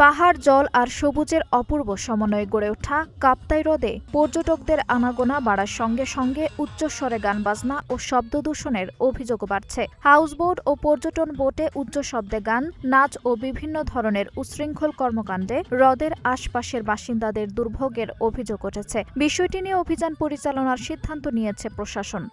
পাহাড়, জল আর সবুজের অপূর্ব সমন্বয়ে গড়ে ওঠা কাপ্তাই হ্রদে পর্যটকদের আনাগোনা বাড়ার সঙ্গে সঙ্গে উচ্চস্বরে গান বাজনা ও শব্দ দূষণের অভিযোগও বাড়ছে। হাউসবোট ও পর্যটন বোটে উচ্চ শব্দে গান, নাচ ও বিভিন্ন ধরনের উচ্ছৃঙ্খল কর্মকাণ্ডে হ্রদের আশপাশের বাসিন্দাদের দুর্ভোগের অভিযোগ উঠেছে। বিষয়টি নিয়ে অভিযান পরিচালনার সিদ্ধান্ত নিয়েছে প্রশাসন।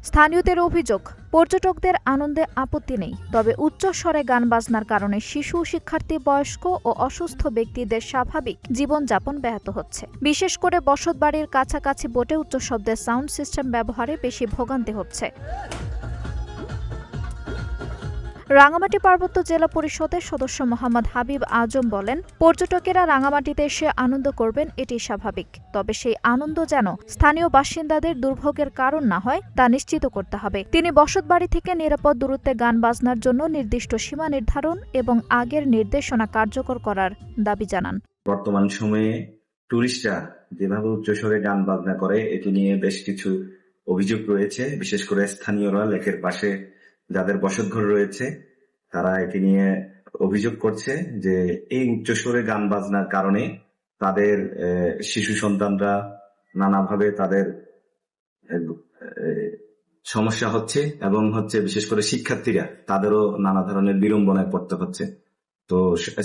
স্থানীয়দের অভিযোগ, পর্যটকদের আনন্দে আপত্তি নেই, তবে উচ্চ স্বরে গান বাজনার কারণে শিশু, শিক্ষার্থী, বয়স্ক ও অসুস্থ ব্যক্তিদের স্বাভাবিক জীবনযাপন ব্যাহত হচ্ছে। বিশেষ করে বসতবাড়ির কাছাকাছি বোটে উচ্চ শব্দের সাউন্ড সিস্টেম ব্যবহারে বেশি ভোগান্তি হচ্ছে। রাঙামাটি পার্বত্য জেলা পরিষদের সদস্য মোহাম্মদ হাবিব আজম বলেন, পর্যটকেরা রাঙামাটিতে এসে আনন্দ করবেন, এটি স্বাভাবিক, তবে সেই আনন্দ যেন স্থানীয় বাসিন্দাদের দুর্ভোগের কারণ না হয় তা নিশ্চিত করতে হবে। তিনি বসতবাড়ি থেকে নিরাপদ দূরত্বে গান বাজনার জন্য নির্দিষ্ট সীমা নির্ধারণ এবং আগের নির্দেশনা কার্যকর করার দাবি জানান। বর্তমান সময়ে টুরিস্টরা যেভাবে উচ্চস্বরে গান বাজনা করে এটি নিয়ে বেশ কিছু অভিযোগ রয়েছে। বিশেষ করে স্থানীয়রা লেকের পাশে যাদের বসতঘর রয়েছে তারা এটি নিয়ে অভিযোগ করছে যে এই উচ্চস্বরে গান বাজনার কারণে তাদের শিশু সন্তানরা নানাভাবে তাদের সমস্যা হচ্ছে এবং বিশেষ করে শিক্ষার্থীরা তাদেরও নানা ধরনের বিড়ম্বনায় পড়তে হচ্ছে। তো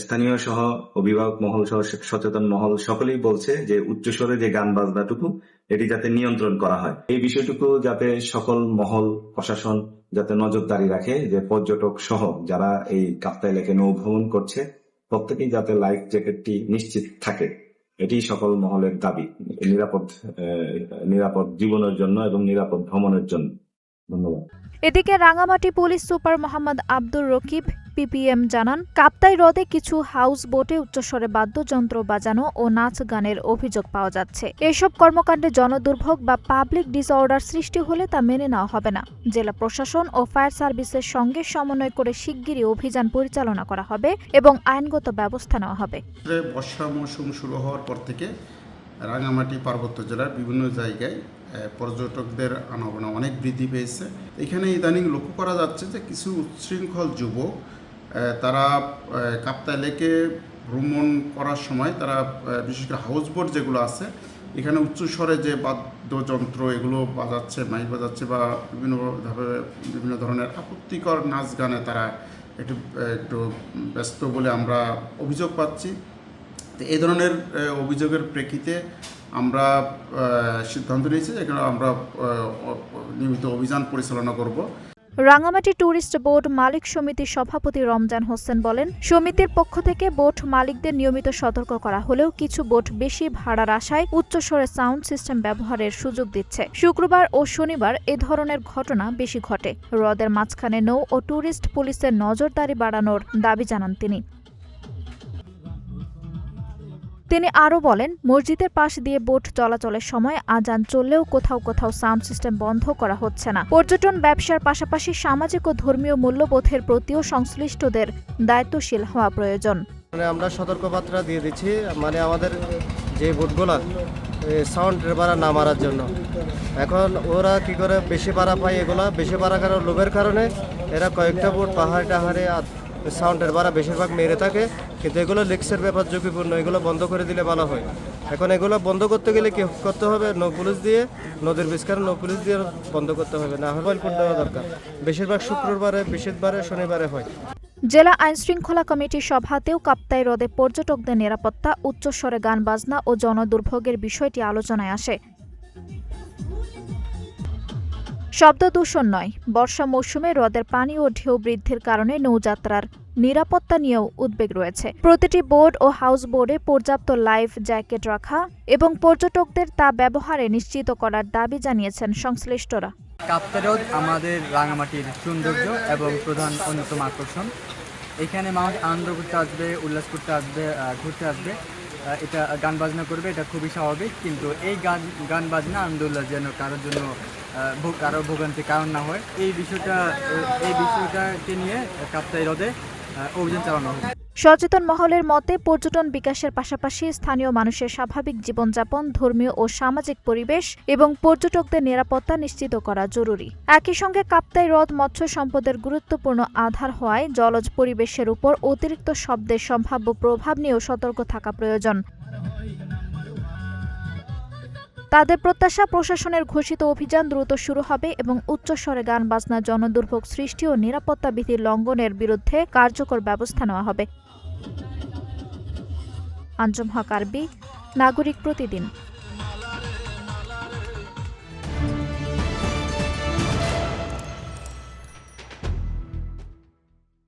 স্থানীয় সহ অভিভাবক মহল সহ সচেতন মহল সকলেই বলছে যে উচ্চস্বরে যে গান বাজনাটুকু এটি যাতে নিয়ন্ত্রণ করা হয়, এই বিষয়টুকু যাতে সকল মহল প্রশাসন যাতে নজরদারি রাখে, যে পর্যটক সহ যারা এই কাপ্তাই লেকে নৌ ভ্রমণ করছে প্রত্যেকেই যাতে লাইফ জ্যাকেটটি নিশ্চিত থাকে, এটি সকল মহলের দাবি নিরাপদ জীবনের জন্য এবং নিরাপদ ভ্রমণের জন্য। ধন্যবাদ। এদিকে Rangamati police super Mohammad Abdur Rakib PPM জানান, কাপ্তাই হ্রদে কিছু হাউস বোটে উচ্চস্বরে বাদ্যযন্ত্র বাজানো ও নাচ গানের অভিযোগ পাওয়া যাচ্ছে। এসব কর্মকাণ্ডে জনদুর্ভোগ বা পাবলিক ডিসঅর্ডার সৃষ্টি হলে তা মেনে নেওয়া হবে না। জেলা প্রশাসন ও ফায়ার সার্ভিসের সঙ্গে সমন্বয় করে শিগগিরই অভিযান পরিচালনা করা হবে এবং আইনগত ব্যবস্থা নেওয়া হবে। বর্ষা মৌসুম শুরু হওয়ার পর থেকে রাঙামাটি পার্বত্য জেলার বিভিন্ন জায়গায় পর্যটকদের আনাগোনা অনেক বৃদ্ধি পেয়েছে। এখানে ইদানিং লক্ষ্য করা যাচ্ছে যে কিছু উচ্ছৃঙ্খল যুবক তারা কাপ্তাই লেকে ভ্রমণ করার সময় তারা বিশেষ করে হাউসবোট যেগুলো আছে এখানে উচ্চস্বরে যে বাদ্যযন্ত্র এগুলো বাজাচ্ছে, মাইক বাজাচ্ছে বা বিভিন্ন ধরনের আপত্তিকর নাচ গানে তারা একটু ব্যস্ত বলে আমরা অভিযোগ পাচ্ছি। তো এই ধরনের অভিযোগের প্রেক্ষিতে আমরা সিদ্ধান্ত নিয়েছি যে আমরা নিয়মিত অভিযান পরিচালনা করব। রাঙামাটি ট্যুরিস্ট বোর্ড মালিক সমিতির সভাপতি রমজান হোসেন বলেন, সমিতির পক্ষ থেকে বোট মালিকদের নিয়মিত সতর্ক করা হলেও কিছু বোট বেশি ভাড়ার আশায় উচ্চস্বরে সাউন্ড সিস্টেম ব্যবহারের সুযোগ দিচ্ছে। শুক্রবার ও শনিবার এ ধরনের ঘটনা বেশি ঘটে। হ্রদের মাঝখানে নৌ ও ট্যুরিস্ট পুলিশের নজরদারি বাড়ানোর দাবি জানান তিনি। তিনি আরও বলেন, মসজিদের পাশ দিয়ে বোট চলাচলের সময় আজান চললেও কোথাও কোথাও সাউন্ড সিস্টেম বন্ধ করা হচ্ছে না। পর্যটন ব্যবসার পাশাপাশি সামাজিক ও ধর্মীয় মূল্যবোধের প্রতিও সংশ্লিষ্টদের দায়িত্বশীল হওয়া প্রয়োজন। আমরা সতর্কবার্তা দিয়ে দিচ্ছি, আমাদের যে বোটগুলো সাউন্ডের ভাড়া না মারার জন্য। এখন ওরা কি করে বেশি ভাড়া পায়, এগুলা বেশি ভাড়া কারণ লোভের কারণে এরা কয়েকটা বোট পাহাড় টাহাড়ে সাউন্ডের ভাড়া বেশিরভাগ মেরে থাকে, কিন্তু এগুলো রিস্কের ব্যাপার, ঝুঁকিপূর্ণ। এগুলো বন্ধ করে দিলে ভালো হয়। এখন এগুলো বন্ধ করতে গেলে কি করতে হবে, নৌ পুলিশ দিয়ে নদীর বিস্কারে নৌ পুলিশ দিয়ে বন্ধ করতে হবে, না হয় করে দেওয়া দরকার। বেশিরভাগ শুক্রবারে, বৃহস্পতিবারে, শনিবারে হয়। জেলা আইনশৃঙ্খলা কমিটির সভাতেও কাপ্তাই হ্রদে পর্যটকদের নিরাপত্তা, উচ্চস্বরে গান বাজনা ও জনদুর্ভোগের বিষয়টি আলোচনায় আসে। শব্দ দূষণ নয়, বর্ষা মৌসুমে হ্রদের পানি ও ঢেউ বৃদ্ধির কারণে নৌযাত্রার নিরাপত্তা নিয়েও উদ্বেগ রয়েছে। প্রতিটি বোট ও হাউস বোর্ডে পর্যাপ্ত লাইফ জ্যাকেট রাখা এবং পর্যটকদের তা ব্যবহারে নিশ্চিত করার দাবি জানিয়েছেন সংশ্লিষ্টরা। কাপ্তাই হ্রদ আমাদের রাঙামাটির সৌন্দর্য এবং প্রধান অন্যতম আকর্ষণ। এখানে মানুষ আনন্দ করতে আসবে, উল্লাস করতে আসবে, ঘুরতে আসবে, এটা গান বাজনা করবে, এটা খুবই স্বাভাবিক। কিন্তু এই গান বাজনা আনন্দ উল্লাস যেন কারোর জন্য কারো ভোগান্তির কারণ না হয়, এই বিষয়টাকে নিয়ে কাপ্তাই হ্রদে অভিযান চালানো হবে। সচেতন মহলের মতে পর্যটন বিকাশের পাশাপাশি স্থানীয় মানুষের স্বাভাবিক জীবনযাপন, ধর্মীয় ও সামাজিক পরিবেশ এবং পর্যটকদের নিরাপত্তা নিশ্চিত করা জরুরি। একই সঙ্গে কাপ্তাই হ্রদ মৎস্য সম্পদের গুরুত্বপূর্ণ আধার হওয়ায় জলজ পরিবেশের উপর অতিরিক্ত শব্দের সম্ভাব্য প্রভাব নিয়েও সতর্ক থাকা প্রয়োজন। তাদের প্রত্যাশা, প্রশাসনের ঘোষিত অভিযান দ্রুত শুরু হবে এবং উচ্চস্বরে গান বাজনা, জনদুর্ভোগ সৃষ্টি ও নিরাপত্তা বিধি লঙ্ঘনের বিরুদ্ধে কার্যকর ব্যবস্থা নেওয়া হবে। আঞ্জুম হক আরবি, নাগরিক প্রতিদিন।